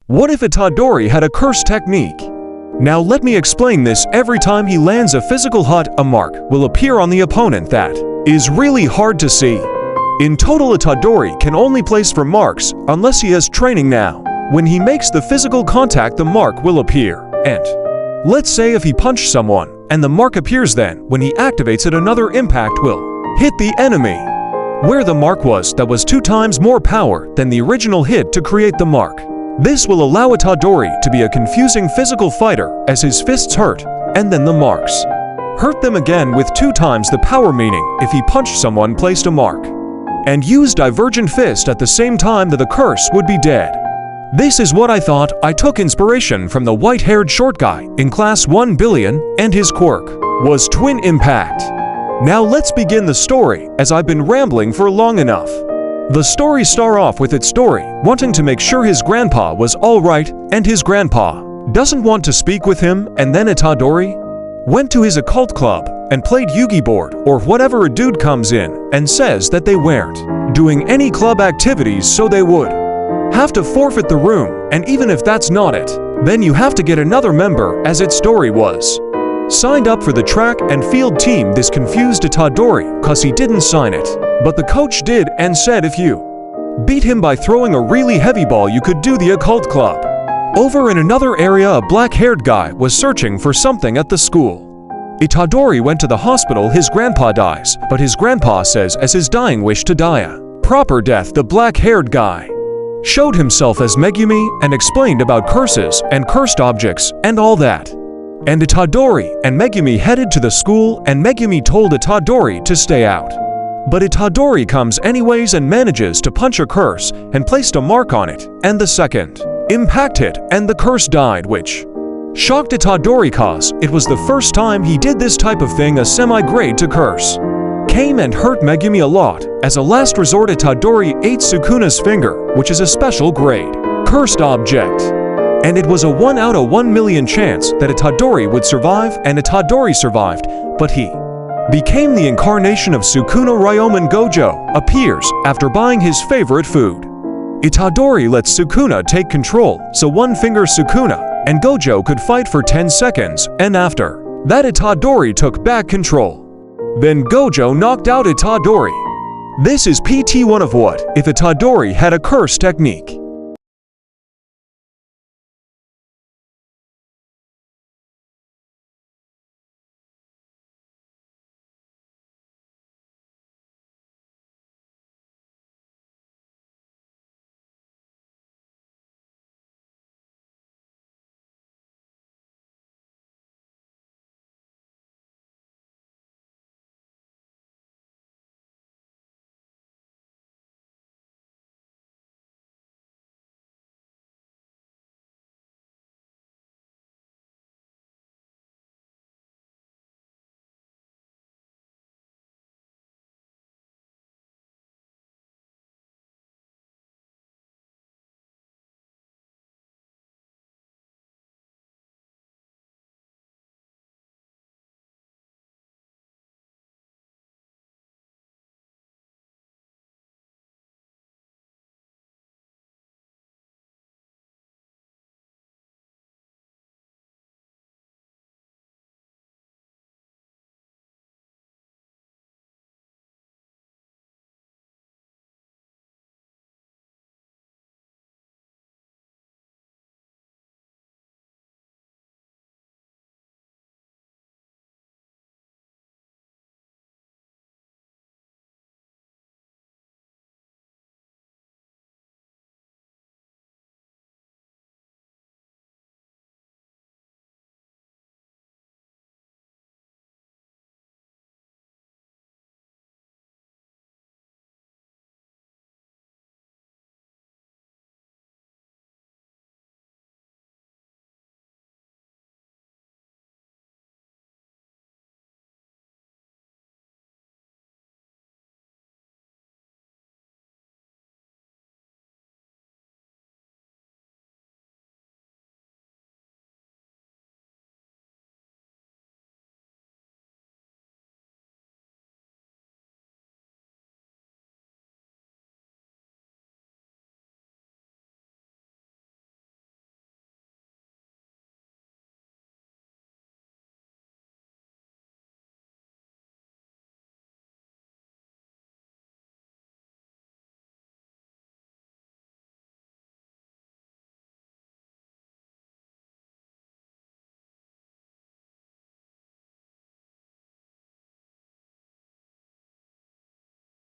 What if itadori had a curse technique? Now let me explain this. Every time he lands a physical hit, a mark will appear on the opponent that is really hard to see. In total, itadori can only place for marks unless he has training now. When he makes the physical contact, the mark will appear. And let's say if he punched someone and the mark appears, then when he activates it, another impact will hit the enemy where the mark was that was 2 times more power than the original hit to create the mark. This will allow itadori to be a confusing physical fighter as his fists hurt, and then the marks hurt them again with 2 times the power, meaning if he punched someone, placed a mark, and used divergent fist at the same time, that the curse would be dead. This is what I thought. I took inspiration from the white-haired short guy in class 1 billion, and his quirk was twin impact. Now let's begin the story, as I've been rambling for long enough. The story starts off with its story wanting to make sure his grandpa was alright, and his grandpa doesn't want to speak with him, and then itadori went to his occult club and played Yu-Gi board or whatever. A dude comes in and says that they weren't doing any club activities, so they would have to forfeit the room, and even if that's not it, then you have to get another member, as its story was signed up for the track and field team. This confused itadori cause he didn't sign it, but the coach did and said if you beat him by throwing a really heavy ball, you could do the occult club. Over in another area, a black-haired guy was searching for something at the school. Itadori went to the hospital. His grandpa dies, but his grandpa says as his dying wish to die a proper death. The black-haired guy showed himself as Megumi and explained about curses and cursed objects and all that. And Itadori and Megumi headed to the school, and Megumi told Itadori to stay out. But Itadori comes anyways and manages to punch a curse and placed a mark on it, and the second impact hit and the curse died, which shocked Itadori cause it was the first time he did this type of thing. A semi-grade to curse came and hurt Megumi a lot. As a last resort, Itadori ate Sukuna's finger, which is a special grade cursed object. And it was a 1 out of 1 million chance that Itadori would survive, and Itadori survived, but he became the incarnation of Sukuna. Ryomen Gojo appears after buying his favorite food. Itadori lets Sukuna take control, so one finger Sukuna and Gojo could fight for 10 seconds, and after that Itadori took back control. Then Gojo knocked out Itadori. This is PT1 of what if Itadori had a curse technique.